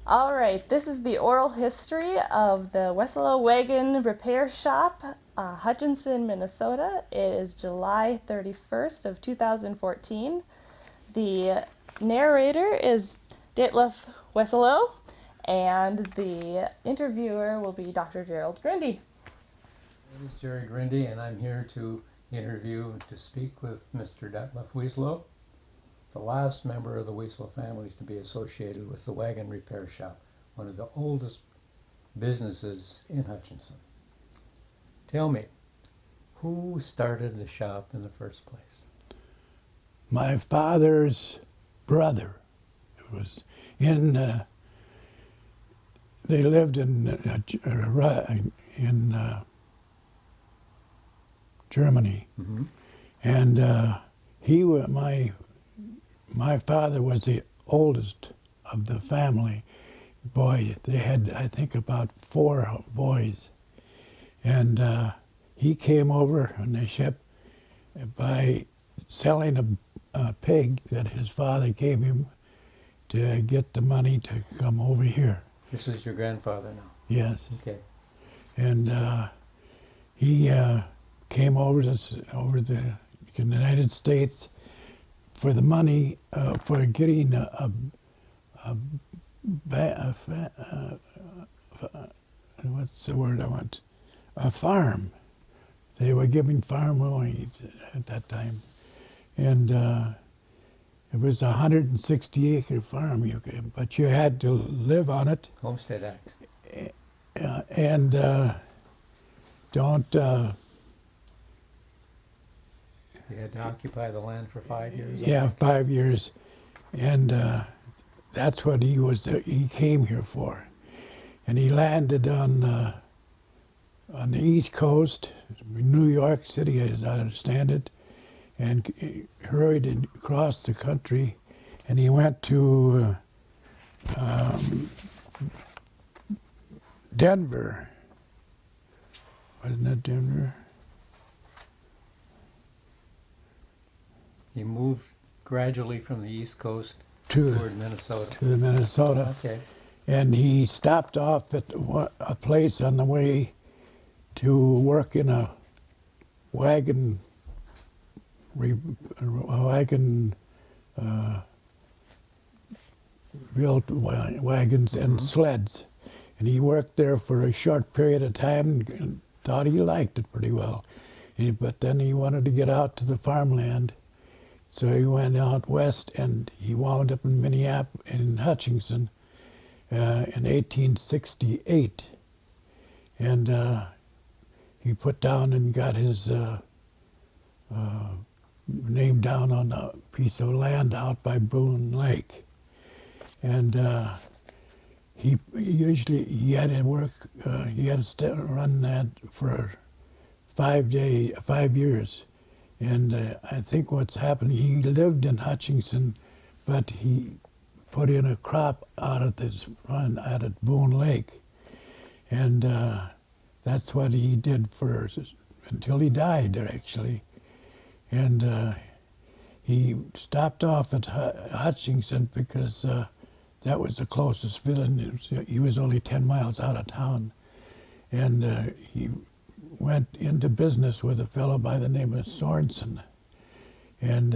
All right, this is the oral history of the Weseloh Wagon Repair Shop, Hutchinson, Minnesota. It is July 31st of 2014. The narrator is Detlef Weseloh, and the interviewer will be Dr. Gerald Grundy. My name is Jerry Grundy, and I'm here to interview and to speak with Mr. Detlef Weseloh, the last member of the Weseloh family to be associated with the Wagon Repair Shop, one of the oldest businesses in Hutchinson. Tell me, who started the shop in the first place? My father's brother. It was in. They lived in Germany, Mm-hmm. and my father was the oldest of the family. Boy, they had, I think, about 4 boys, and he came over on the ship by selling a pig that his father gave him to get the money to come over here. This was your grandfather now? Yes. Okay. And he came over the United States for the money for getting what's the word I want? A farm. They were giving farm loans at that time, and it was a 160-acre farm. But you had to live on it. Homestead Act. And don't. You had to occupy the land for 5 years? Yeah, 5 years, and that's what he was. He came here for, and he landed on the East Coast, New York City, as I understand it, and hurried across the country, and he went to Denver. Wasn't it Denver? He moved gradually from the East Coast To toward Minnesota. to Minnesota. Okay. And he stopped off at a place on the way to work in a wagon built wagons and sleds. And he worked there for a short period of time and thought he liked it pretty well. But then he wanted to get out to the farmland. So he went out west, and he wound up in Minneapolis, in Hutchinson, in 1868. And he put down and got his name down on a piece of land out by Boone Lake. And he had to work. He had to run that for 5 years. And I think what's happened, he lived in Hutchinson, but he put in a crop out at this run out at Boone Lake. And that's what he did until he died there, actually. And he stopped off at Hutchinson because that was the closest village. He was only 10 miles out of town. And he went into business with a fellow by the name of Sorensen. And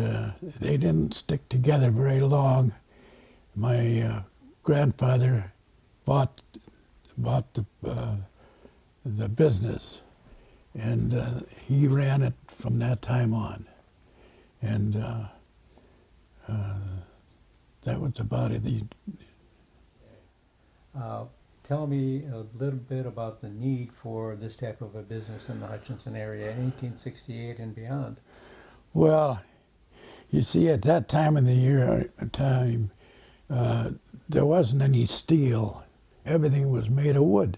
they didn't stick together very long. My grandfather bought the business, and he ran it from that time on. And that was about it. Tell me a little bit about the need for this type of a business in the Hutchinson area in 1868 and beyond. Well, you see, at that time of the year, there wasn't any steel. Everything was made of wood.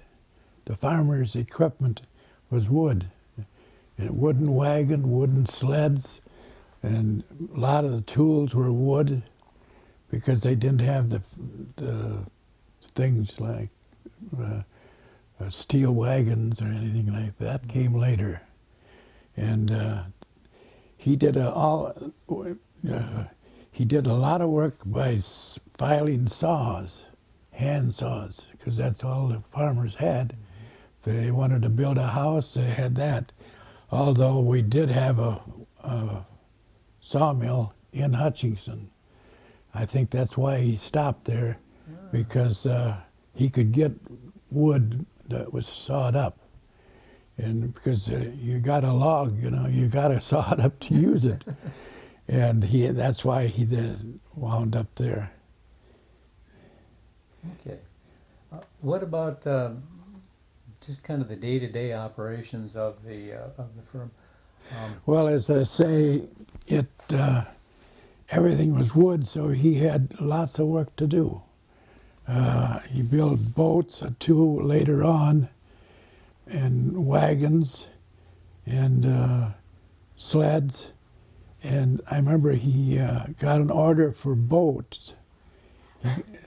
The farmers' equipment was wood. And wooden wagon, wooden sleds, and a lot of the tools were wood because they didn't have the things like steel wagons or anything like that. Came later. And he did a lot of work by filing saws, hand saws, because that's all the farmers had. If they wanted to build a house, they had that. Although we did have a sawmill in Hutchinson. I think that's why he stopped there, because he could get wood that was sawed up. And because you got a log, you know, you got to saw it up to use it. And that's why he then wound up there. Okay. What about just kind of the day-to-day operations of the firm? Well, as I say, everything was wood, so he had lots of work to do. He built boats, two later on, and wagons, and sleds. And I remember he got an order for boats.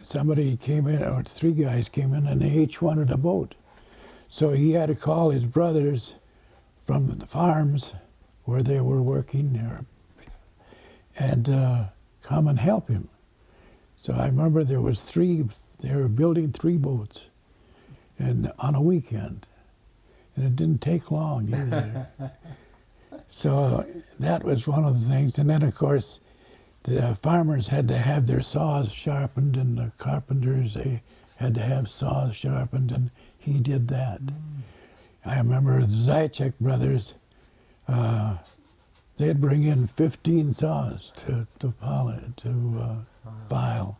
Somebody came in, or three guys came in, and they each wanted a boat. So he had to call his brothers from the farms where they were working there and come and help him. So I remember they were building 3 boats and on a weekend. And it didn't take long either. So that was one of the things. And then, of course, the farmers had to have their saws sharpened, and the carpenters, they had to have saws sharpened, and he did that. I remember the Zajac brothers, they'd bring in 15 saws to file.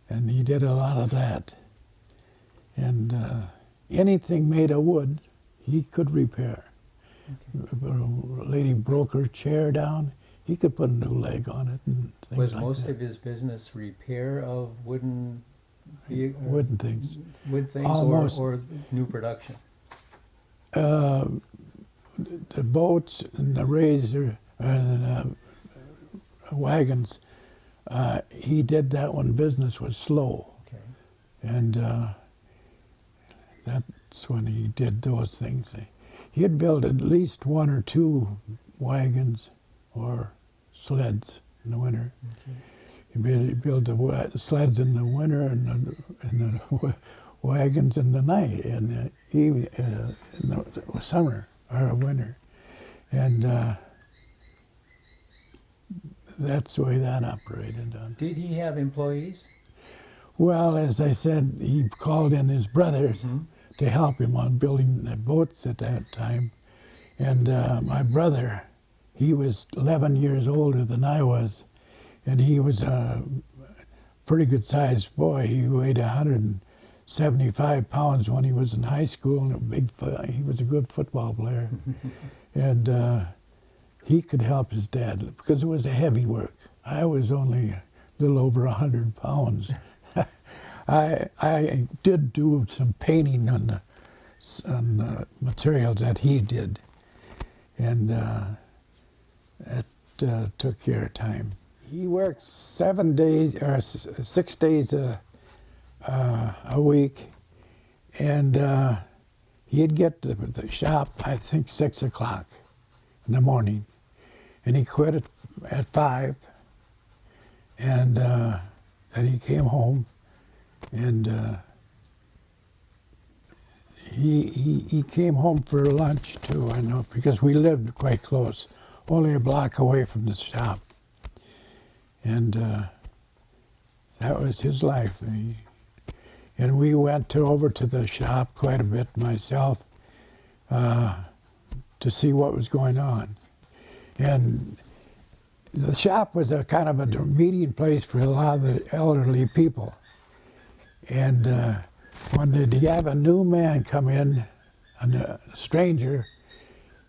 And he did a lot of that. And anything made of wood, he could repair. Okay. If a lady broke her chair down, he could put a new leg on it and things Was like most that. of his business repair of wooden things. Wood things, Almost. or new production? The boats and the razor and the wagons, he did that when business was slow. Okay. And that's when he did those things. He had built at least 1 or 2 wagons or sleds in the winter. Okay. He built the sleds in the winter and the wagons in the night, and in the summer or winter. And that's the way that operated. Did he have employees? Well, as I said, he called in his brothers to help him on building the boats at that time. And my brother, he was 11 years older than I was, and he was a pretty good-sized boy. He weighed 175 pounds when he was in high school, and he was a good football player. And he could help his dad because it was a heavy work. I was only a little over 100 pounds. I did do some painting on the materials that he did, and that took care of time. He worked 7 days or 6 days a week, and he'd get to the shop, I think, 6 o'clock in the morning, and he quit at 5, and then he came home. And he came home for lunch too, I know, because we lived quite close, only a block away from the shop. And that was his life. And we went over to the shop quite a bit myself to see what was going on. And the shop was a kind of a meeting place for a lot of the elderly people. And when they'd have a new man come in, a stranger,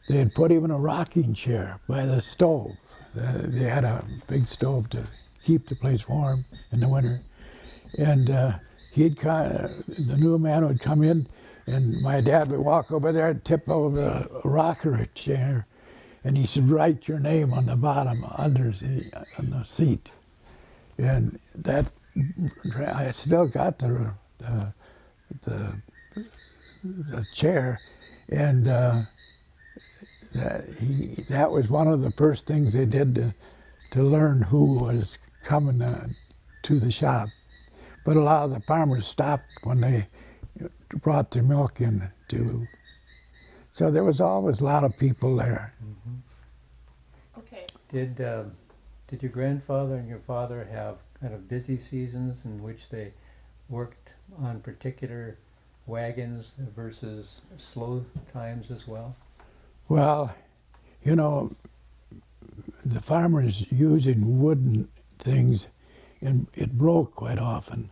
they'd put him in a rocking chair by the stove. They had a big stove to keep the place warm in the winter. And the new man would come in, and my dad would walk over there and tip over a rocker chair, and he said, "Write your name on the bottom on the seat." And that, I still got the chair, and that was one of the first things they did to learn who was coming to the shop. But a lot of the farmers stopped when they brought their milk in to. So there was always a lot of people there. Okay. Did your grandfather and your father have kind of busy seasons in which they worked on particular wagons versus slow times as well? Well, you know, the farmers using wooden things, and it broke quite often.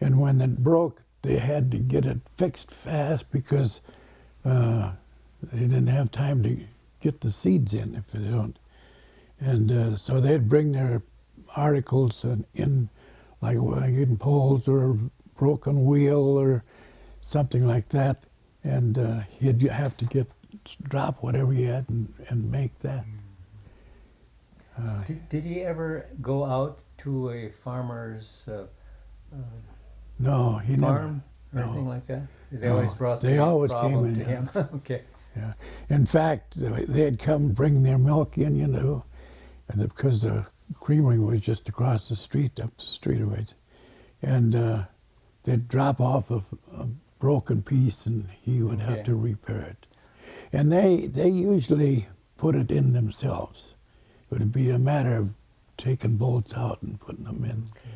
And when it broke, they had to get it fixed fast because they didn't have time to get the seeds in if they don't. And so they'd bring their articles in, like wagon poles or a broken wheel or something like that, and he'd have to drop whatever he had and make that. Did he ever go out to a farmer's No, he farm or No. anything like that? They No, always brought they the always problem came in, to yeah. him. Okay. Yeah. In fact, they'd come bring their milk in, you know, and because the creamery was just across the street, up the street a ways, and they'd drop off a broken piece, and he would Okay. have to repair it. And they usually put it in themselves. It would be a matter of taking bolts out and putting them in. Okay.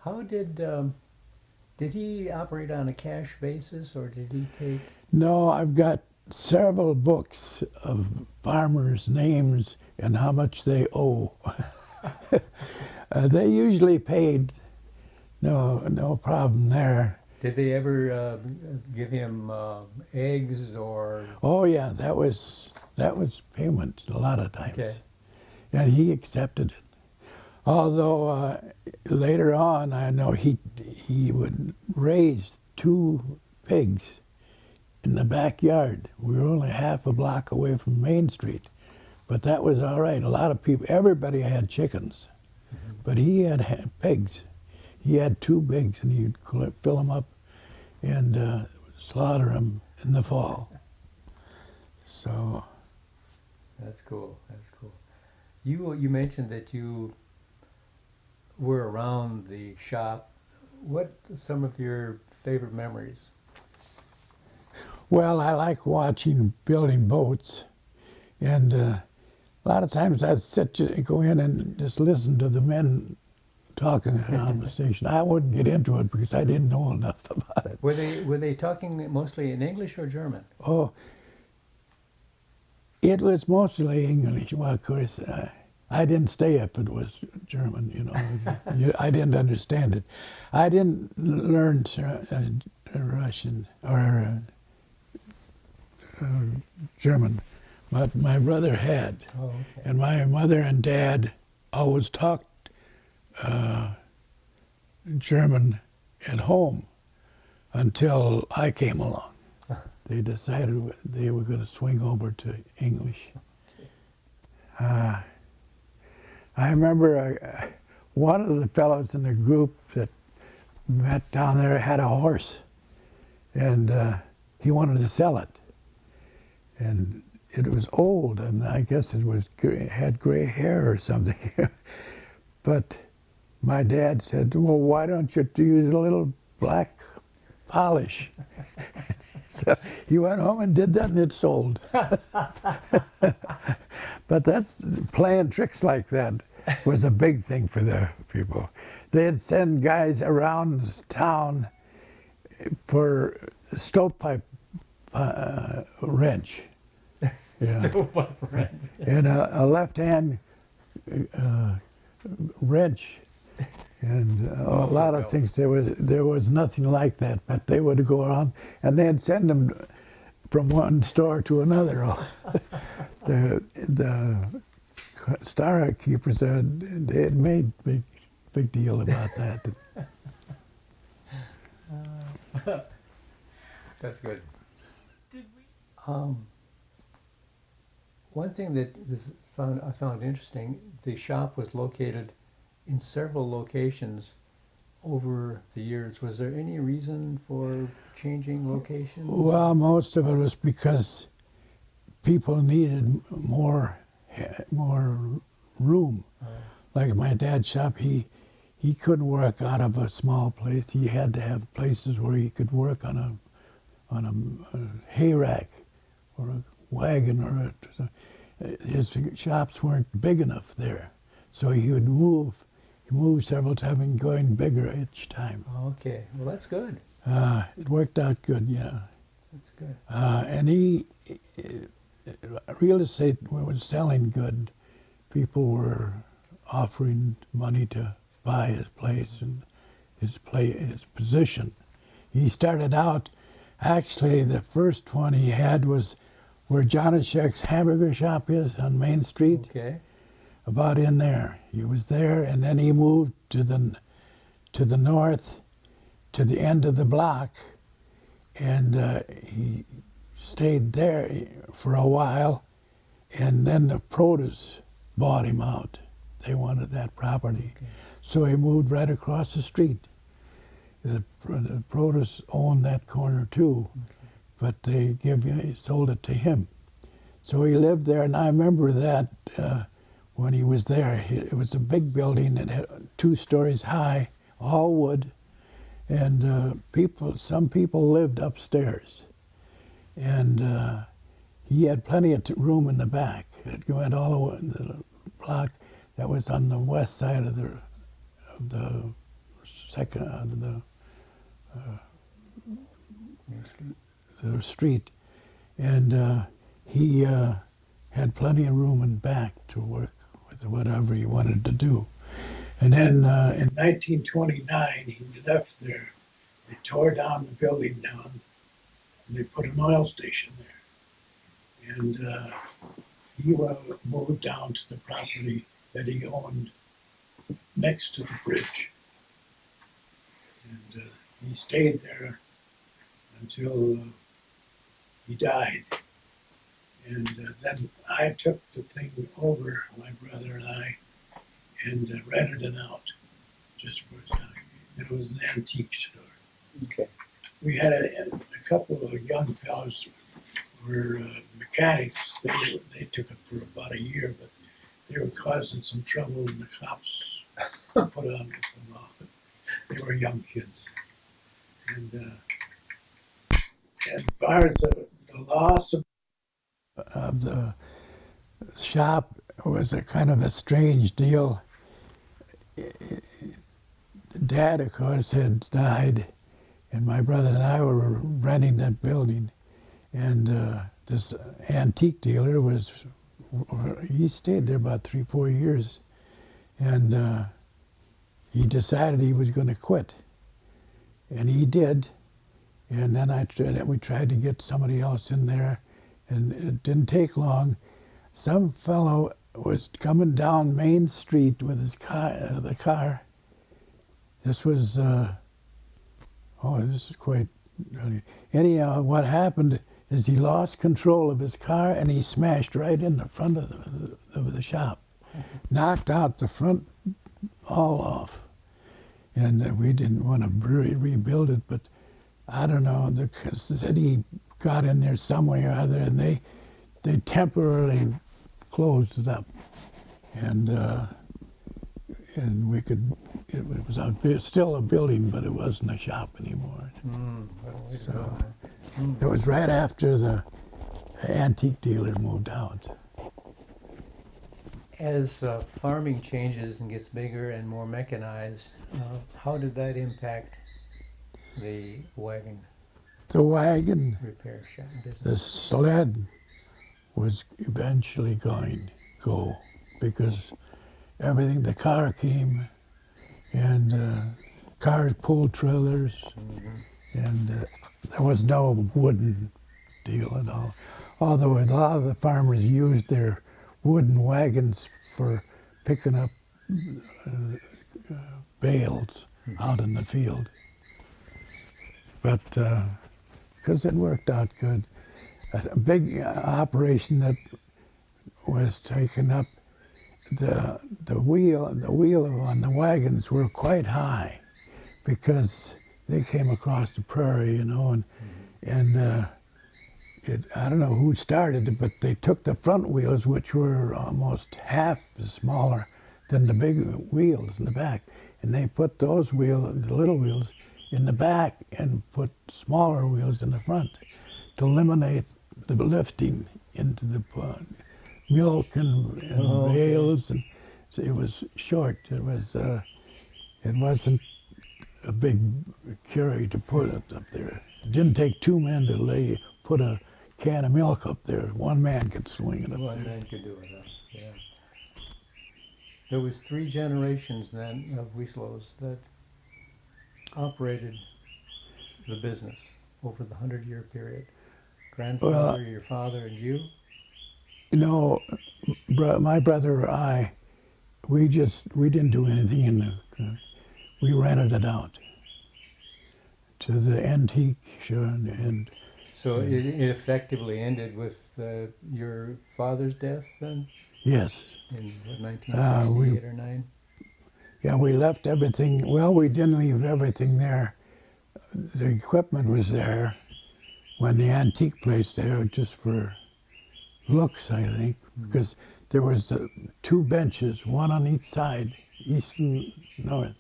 How did he operate on a cash basis, or did he take? No, I've got several books of farmers' names and how much they owe. They usually paid. No problem there. Did they ever give him eggs or? Oh yeah, that was payment a lot of times. Okay. And he accepted it. Although later on, I know he would raise 2 pigs in the backyard. We were only half a block away from Main Street, but that was all right. A lot of people, everybody had chickens, but he had pigs. He had 2 pigs, and he'd fill them up and slaughter them in the fall. So That's cool. That's cool. You mentioned that you were around the shop. What are some of your favorite memories? well, I like watching building boats, and a lot of times I'd go in and just listen to the men talking in conversation. I wouldn't get into it because I didn't know enough about it. Were they talking mostly in English or German? Oh, it was mostly English. Well, of course, I didn't stay if it was German, you know. I didn't understand it. I didn't learn Russian or German, but my brother had. Oh, okay. And my mother and dad always talked German at home until I came along. They decided they were going to swing over to English. I remember one of the fellows in the group that met down there had a horse, and he wanted to sell it. And it was old, and I guess it had gray hair or something. But my dad said, well, why don't you use a little black polish? So he went home and did that, and it sold. But that's playing tricks like that was a big thing for the people. They'd send guys around town for stovepipe wrench. Yeah. Stovepipe wrench. And a left-hand wrench, and a lot of things. There was nothing like that, but they would go around and they'd send them from one store to another. The star keepers they had made big deal about that. That's good. Did we? One thing that I found interesting, the shop was located in several locations over the years. Was there any reason for changing locations? Well, most of it was because people needed more room. Like my dad's shop, he he couldn't work out of a small place. He had to have places where he could work on a hay rack or a wagon or his shops weren't big enough there. So he would move. He moved several times and going bigger each time. Okay, well, that's good. It worked out good, yeah. That's good. And real estate was selling good. People were offering money to buy his place and his position. He started out, actually, the first one he had was where Johnny's hamburger shop is on Main Street, Okay. about in there. He was there, and then he moved to the north, to the end of the block, and he stayed there for a while, and then the produce bought him out. They wanted that property. Okay. So he moved right across the street. The produce owned that corner too, but they sold it to him. So he lived there, and I remember that when he was there. It was a big building that had 2 stories high, all wood, and some people lived upstairs. And he had plenty of room in the back. It went all the way in the block that was on the west side of the street, and he had plenty of room in back to work with whatever he wanted to do. And then in 1929, he left there. They tore down the building down, and they put an oil station there. And he moved down to the property that he owned next to the bridge. And he stayed there until he died. And then I took the thing over, my brother and I, and rented it out just for a time. It was an antique store. Okay. We had a couple of young fellows who were mechanics. They took it for about a year, but they were causing some trouble, and the cops put on them off. They were young kids. And as far as the loss of the shop, was a kind of a strange deal. Dad, of course, had died, and my brother and I were renting that building. And this antique dealer he stayed there about 3-4 years. And he decided he was going to quit. And he did. And then we tried to get somebody else in there, and it didn't take long. Some fellow was coming down Main Street with his car. This was, this is quite early. Anyhow, what happened is he lost control of his car, and he smashed right in the front of the shop. Knocked out the front all off. And we didn't want to rebuild it, but I don't know, the city got in there some way or other, and they temporarily closed it up. And we could, it was still a building, but it wasn't a shop anymore. So it was right after the antique dealer moved out. As farming changes and gets bigger and more mechanized, how did that impact the wagon The wagon, repair shop the business? sled was eventually going to go because everything, the car came, and cars pulled trailers, and there was no wooden deal at all. Although a lot of the farmers used their wooden wagons for picking up bales out in the field. But because it worked out good, a big operation that was taken up, the wheel on the wagons were quite high because they came across the prairie, and I don't know who started it, but they took the front wheels, which were almost half as smaller than the big wheels in the back, and they put those wheels, the little wheels, in the back and put smaller wheels in the front to eliminate the lifting into the milk and Oh, okay. bales, and so it was short. It wasn't a big carry to put it up there. It didn't take two men to put a can of milk up there. One man could swing it up One there. man could do it, huh? Yeah. There was 3 generations then of Weselohs that operated the business over the 100-year period. Well, Grandfather, your father, and you? you know, my brother or I, we didn't do anything in the. We rented it out to the antique show, and So it effectively ended with your father's death then yes, in what, we 1968 or 9? yeah, we left everything. Well, we didn't leave everything there. The equipment was there when the antique place there, just for looks, I think, because there was 2 benches, one on each side, east and north,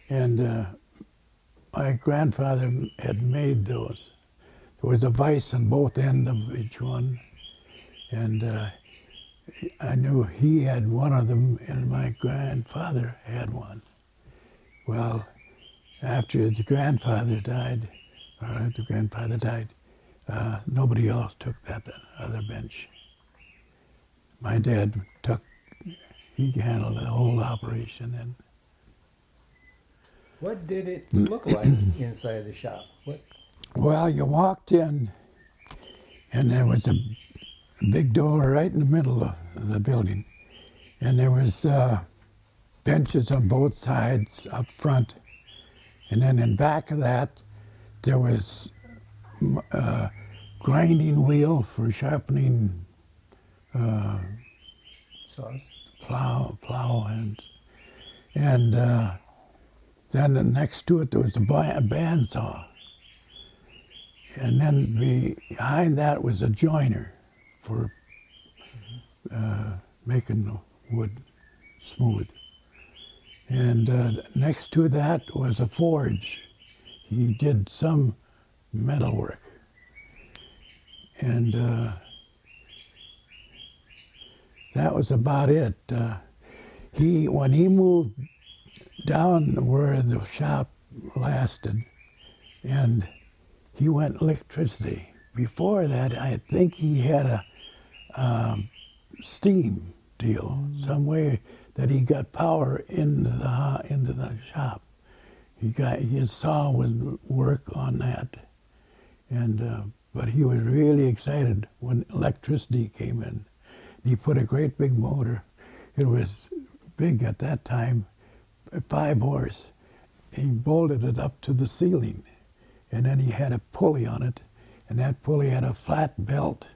and my grandfather had made those. There was a vise on both ends of each one, and I knew he had one of them, and my grandfather had one. Well, after his grandfather died, nobody else took that other bench. My dad he handled the whole operation, and What did it look like inside the shop? What? well, you walked in, and there was a big door right in the middle of the building, and there was benches on both sides up front, and then in back of that there was a grinding wheel for sharpening Saws? plow hands, and then next to it there was a bandsaw, and then behind that was a joiner for making the wood smooth. And next to that was a forge. He did some metalwork. And that was about it. When he moved down where the shop lasted, and he went electricity. Before that, I think he had a steam deal, some way that he got power into the shop. His saw would work on that, and but he was really excited when electricity came in. He put a great big motor. It was big at that time, 5 horse. He bolted it up to the ceiling, and then he had a pulley on it, and that pulley had a flat belt,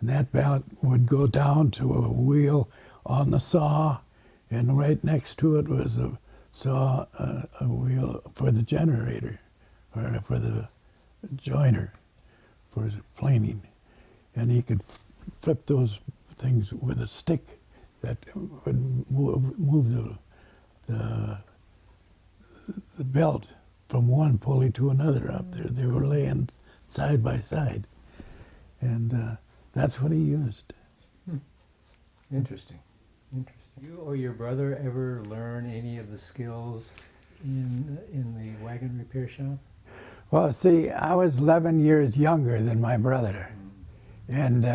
and that belt would go down to a wheel on the saw, and right next to it was a wheel for the generator, or for the joiner, for planing, and he could flip those things with a stick that would move the belt from one pulley to another up there. They were laying side by side, and that's what he used. Interesting. Interesting. You or your brother ever learn any of the skills in the wagon repair shop? Well, see, I was 11 years younger than my brother, and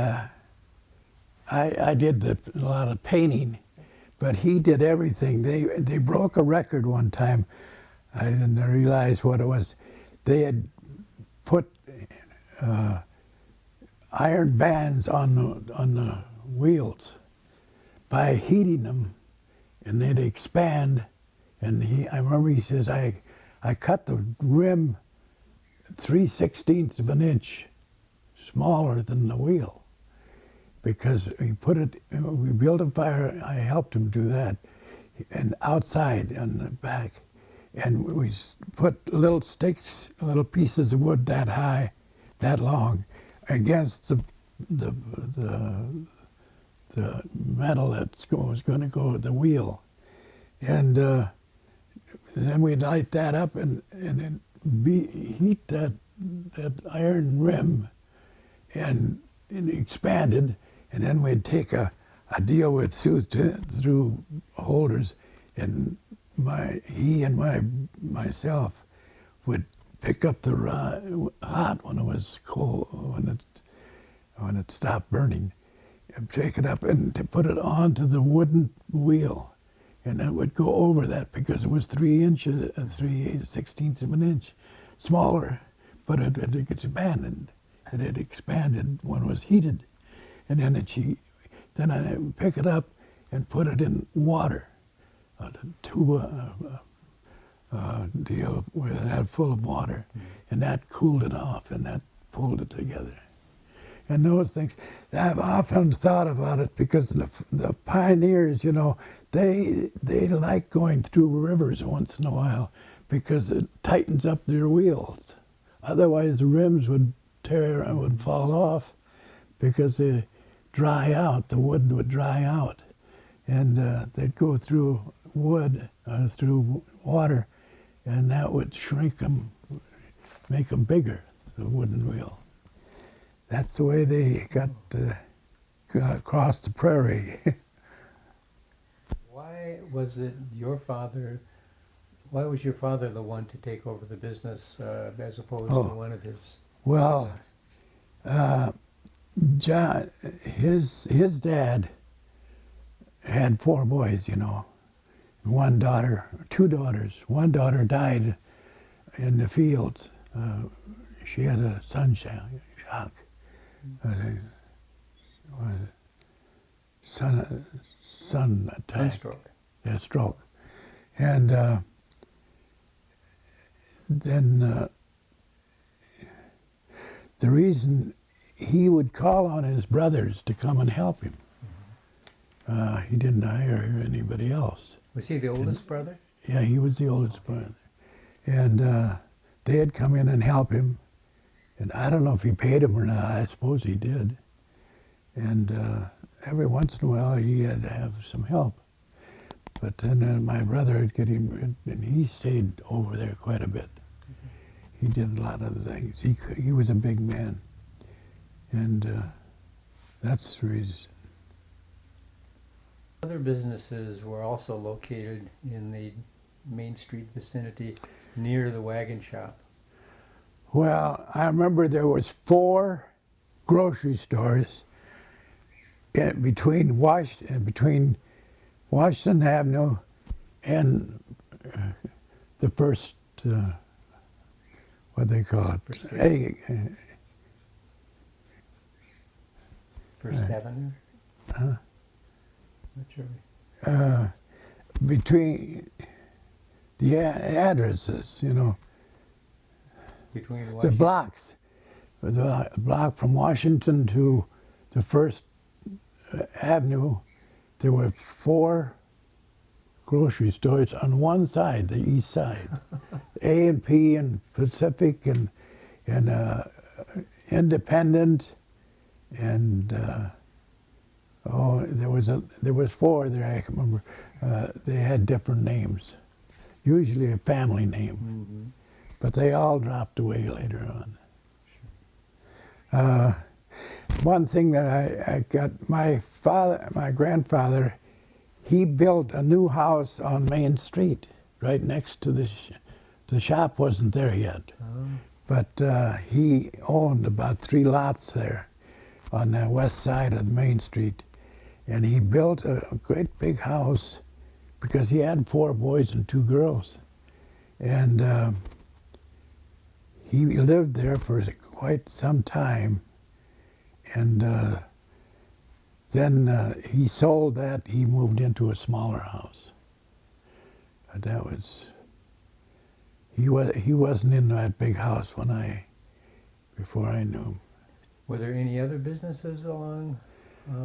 I did a lot of painting, but he did everything. They broke a record one time. I didn't realize what it was. They had put iron bands on the wheels by heating them, and they'd expand. And I remember he says, I cut the rim 3/16 of an inch smaller than the wheel, because we built a fire. I helped him do that, and outside on the back, and we put little sticks, little pieces of wood that high, that long, against the metal that was going to go with the wheel, and then we'd light that up and then heat that iron rim, and it expanded, and then we'd take a deal with through holders, and he and myself would pick up the hot when it was cold, when it stopped burning, and pick it up and to put it onto the wooden wheel, and it would go over that because it was 3 inches, 3/16 of an inch smaller, but it expanded. It had expanded when it was heated, and then then I would pick it up and put it in water, a tuba deal with that full of water, and that cooled it off, and that pulled it together. And those things, I've often thought about it because the pioneers, you know, they like going through rivers once in a while because it tightens up their wheels. Otherwise, the rims would tear and would fall off because they dry out. The wood would dry out, and they'd go through wood, through water, and that would shrink them, make them bigger, the wooden wheel. That's the way they got across the prairie. Why was your father the one to take over the business as opposed to one of his? Well, John, his dad had 4 boys, you know, 1 daughter, 2 daughters. 1 daughter died in the fields. She had a sunshine shock. Sun attack. Sunstroke. Yeah, stroke. And then the reason he would call on his brothers to come and help him. He didn't hire anybody else. Was he the oldest brother? Yeah, he was the oldest brother. And they'd come in and help him. And I don't know if he paid him or not. I suppose he did. And every once in a while, he had to have some help. But then my brother would get him, and he stayed over there quite a bit. He did a lot of the things. He was a big man. And that's the reason. Other businesses were also located in the Main Street vicinity near the wagon shop. Well, I remember there was 4 grocery stores between Washington Avenue and the first, what they call it? First Avenue? Not sure. Between the addresses, you know. Between the blocks, the block from Washington to the First Avenue, there were 4 grocery stores on one side, the east side. A&P and Pacific and Independent, and there was 4 there. I can remember. They had different names, usually a family name. Mm-hmm. But they all dropped away later on. One thing that I got, my grandfather, he built a new house on Main Street, right next to the shop wasn't there yet. Oh. But he owned about 3 lots there on the west side of the Main Street. And he built a great big house because he had 4 boys and 2 girls. And he lived there for quite some time, and then he sold that. He moved into a smaller house. That was he wasn't in that big house before I knew him. Were there any other businesses along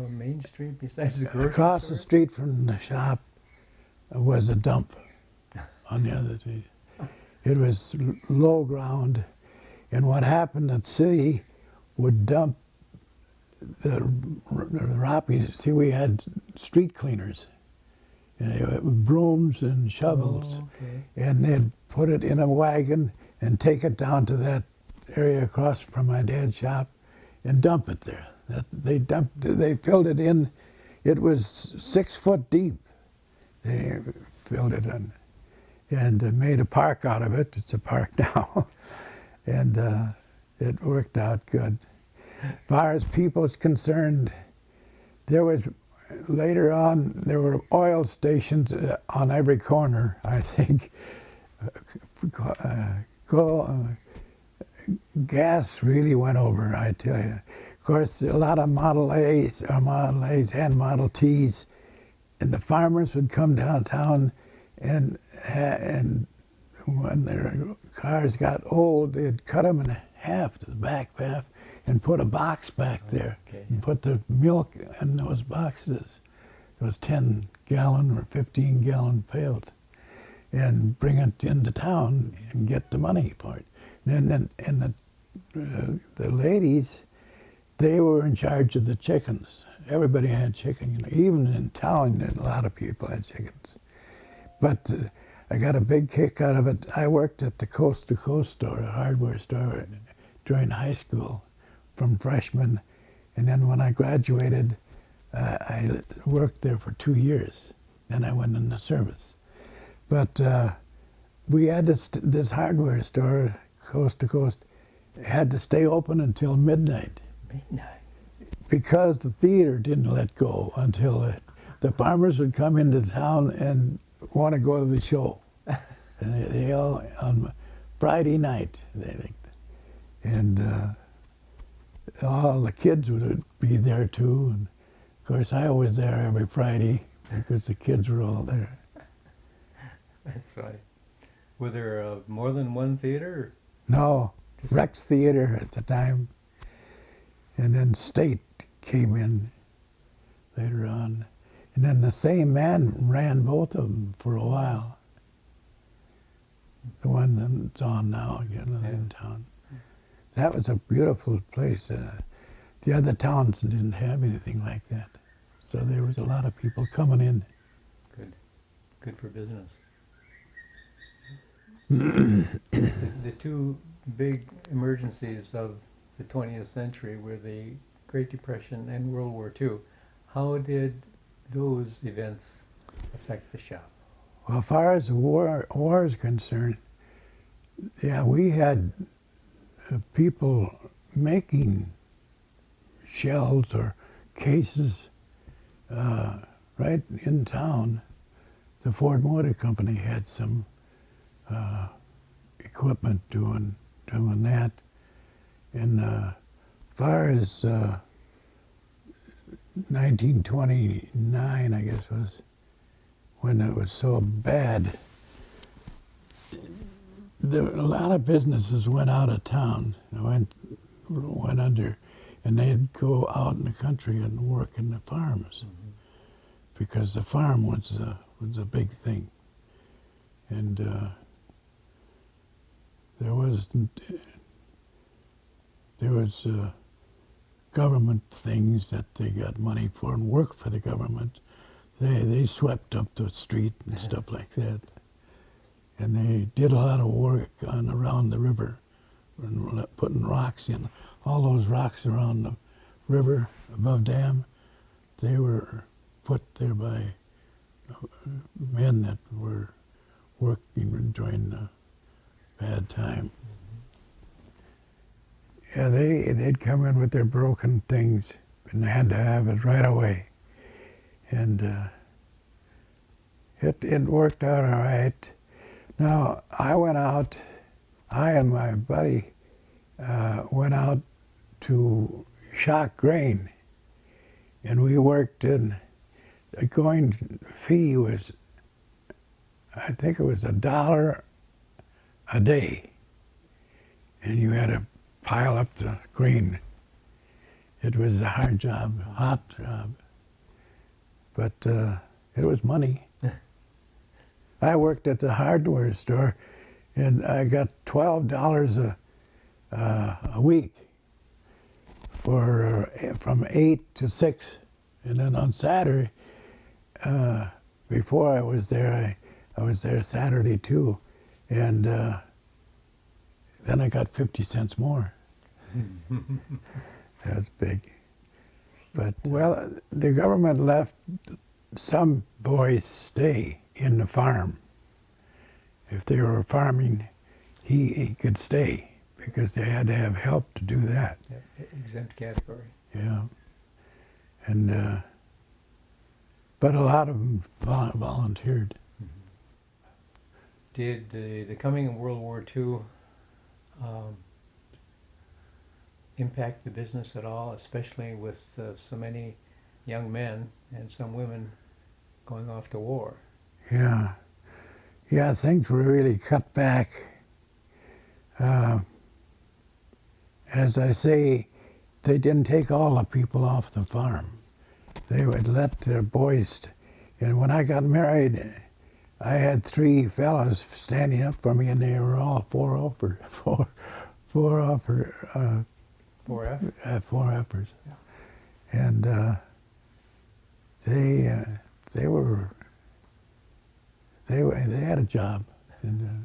Main Street besides the grocery Across stores? the street from the shop was a dump on the other street. It was low ground, and what happened, the city would dump the wrappings. See, we had street cleaners, brooms and shovels, Oh, okay. and they'd put it in a wagon and take it down to that area across from my dad's shop and dump it there. They filled it in. It was 6 foot deep. They filled it in and made a park out of it. It's a park now. And it worked out good. As far as people is concerned, there was, later on, there were oil stations on every corner, I think. Gas really went over, I tell you. Of course, a lot of Model A's and Model T's, and the farmers would come downtown, and when their cars got old, they'd cut them in half, the back half, and put a box back there, Okay. and put the milk in those boxes, those 10-gallon or 15-gallon pails, and bring it into town and get the money for it. And the ladies, they were in charge of the chickens. Everybody had chicken. You know, even in town, a lot of people had chickens. But I got a big kick out of it. I worked at the Coast to Coast store, a hardware store, during high school, from freshman. And then when I graduated, I worked there for 2 years. Then I went in the service. But we had this hardware store, Coast to Coast, had to stay open until midnight. Midnight. Because the theater didn't let go until the farmers would come into town and want to go to the show. And they all, on Friday night, and all the kids would be there too. And of course, I was there every Friday because the kids were all there. That's right. Were there more than one theater? No, Rex Theater at the time. And then State came in later on. And then the same man ran both of them for a while. The one that's on now, in town. That was a beautiful place. The other towns didn't have anything like that. So there was a lot of people coming in. Good. Good for business. The two big emergencies of the 20th century were the Great Depression and World War II. How did those events affect the shop? Well, as far as the war is concerned, yeah, we had people making shells or cases right in town. The Ford Motor Company had some equipment doing that. And as far as 1929, I guess, was when it was so bad, a lot of businesses went out of town, went under, and they'd go out in the country and work in the farms, because the farm was a big thing, and there was government things that they got money for and worked for the government. They swept up the street and stuff like that. And they did a lot of work around the river, and putting rocks in. All those rocks around the river above dam, they were put there by men that were working during the bad time. Yeah, they'd come in with their broken things, and they had to have it right away. And it worked out all right. Now, I and my buddy went out to shock grain, and we worked in, the going fee was, I think it was $1 a day, and you had to pile up the grain. It was a hard job, hot job, but it was money. I worked at the hardware store, and I got $12 a week from 8 to 6, and then on Saturday, before I was there, I was there Saturday too, and then I got 50 cents more. That was big. But, well, the government left some boys stay in the farm. If they were farming, he could stay because they had to have help to do that. Yeah, exempt category. Yeah. And, but a lot of them volunteered. Did the coming of World War II impact the business at all, especially with so many young men and some women going off to war? Yeah. Yeah, things were really cut back. As I say, they didn't take all the people off the farm. They would let their boys, and when I got married, I had 3 fellows standing up for me, and they were all 4Fers. 4Fers. Yeah. And they had a job. And,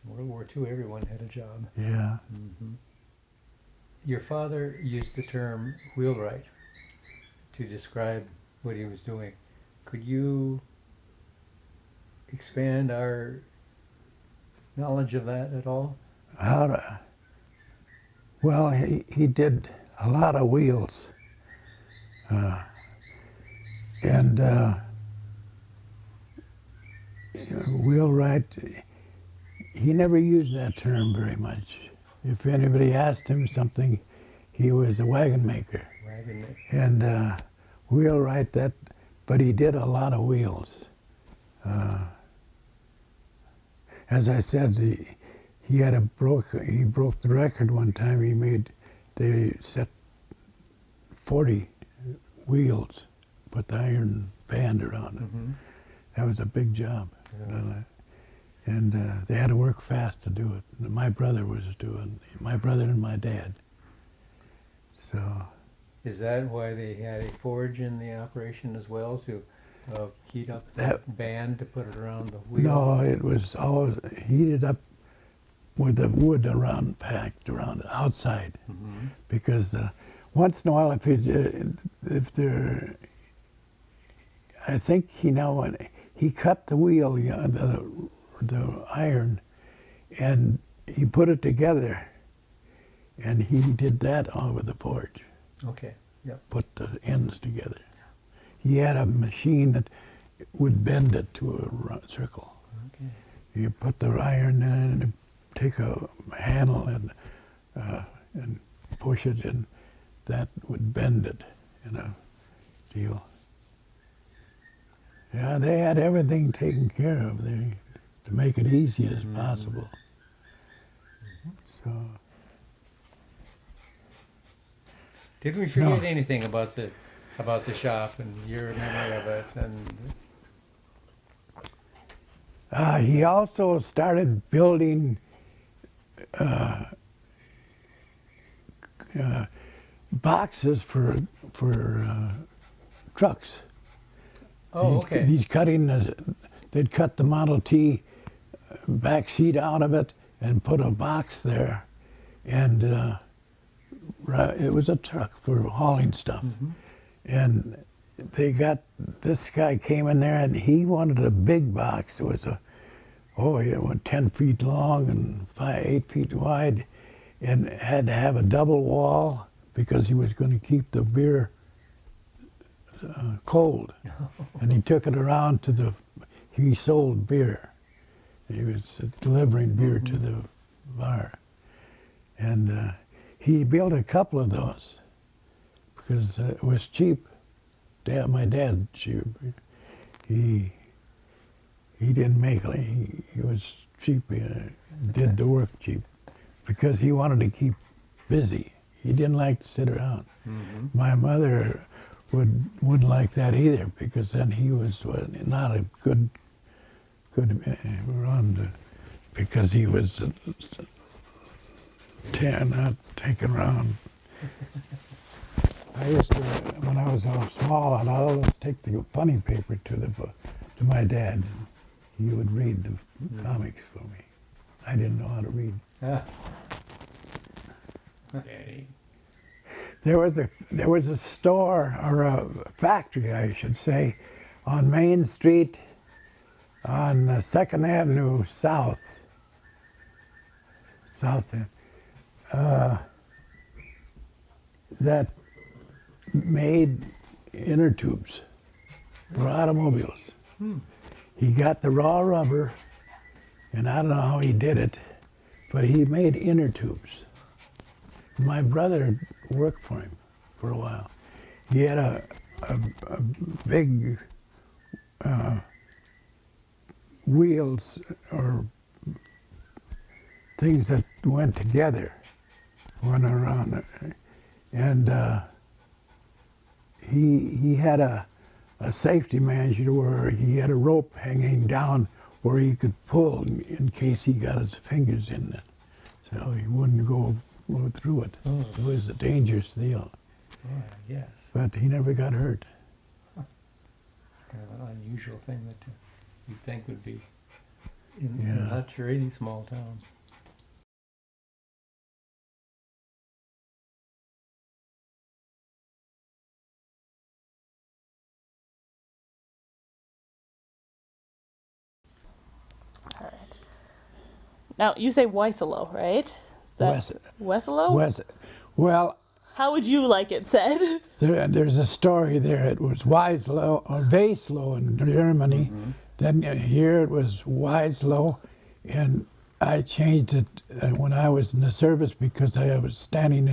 World War II, everyone had a job. yeah. Mm-hmm. Your father used the term wheelwright to describe what he was doing. Could you expand our knowledge of that at all? Well, he did a lot of wheels. And wheelwright, he never used that term very much. If anybody asked him something, he was a wagon maker. Wagon maker. And wheelwright, that, but he did a lot of wheels. As I said, he broke the record one time. They set 40 wheels, put the iron band around it. Mm-hmm. That was a big job. Yeah. And they had to work fast to do it. My brother and my dad. So. Is that why they had a forge in the operation as well, to heat up that band to put it around the wheel? No, it was always heated up with the wood packed around outside. Mm-hmm. Because once in a while, I think he cut the wheel, the iron, and he put it together, and he did that over the forge. Okay. Yep. Put the ends together. He had a machine that would bend it to a circle. Okay. You put the iron in and take a handle and push it, and that would bend it in a deal. Yeah, they had everything taken care of there to make it easy as possible. Mm-hmm. So. Did we forget anything about the shop and your memory of it? And He also started building boxes for trucks. oh, okay. They'd cut the Model T back seat out of it and put a box there, and it was a truck for hauling stuff. Mm-hmm. And this guy came in there, and he wanted a big box. It was it went 10 feet long and 8 feet wide, and had to have a double wall because he was going to keep the beer cold. And he took it around he sold beer. He was delivering beer to the bar. And he built a couple of those because it was cheap. My dad, he didn't make it. He was cheap. He did the work cheap because he wanted to keep busy. He didn't like to sit around. Mm-hmm. My mother wouldn't like that either, because then he was not a good run, because he was not taken around. I used to, when I was all small, I'd always take the funny paper to the to my dad. He would read the comics for me. I didn't know how to read. Ah. Okay. There was a store, or a factory, I should say, on Main Street on 2nd Avenue South End, that made inner tubes for automobiles. He got the raw rubber, and I don't know how he did it, but he made inner tubes. My brother worked for him for a while. He had a big wheels or things that went together, went around, and he had a safety measure where he had a rope hanging down where he could pull in case he got his fingers in it, so he wouldn't go through it. Oh. It was a dangerous deal, Oh, yes. but he never got hurt. It's kind of an unusual thing that you'd think would be in Yeah. not sure any small town. All right. Now, you say Weseloh, right? Weseloh? Well, How would you like it said? there's a story there. It was Weseloh or Weseloh in Germany. Then here it was Weseloh, and I changed it when I was in the service because I was standing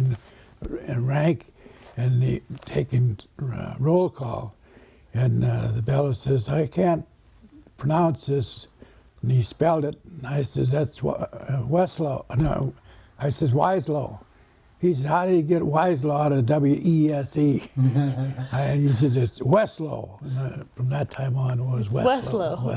in rank and taking roll call, and the fellow says, "I can't pronounce this," and he spelled it. And I says, "That's Weseloh." No, I says Weseloh. He said, "How did you get Weseloh out of W-E-S-E?" He said, "It's Weseloh." And from that time on, it was It's Weseloh. Weseloh.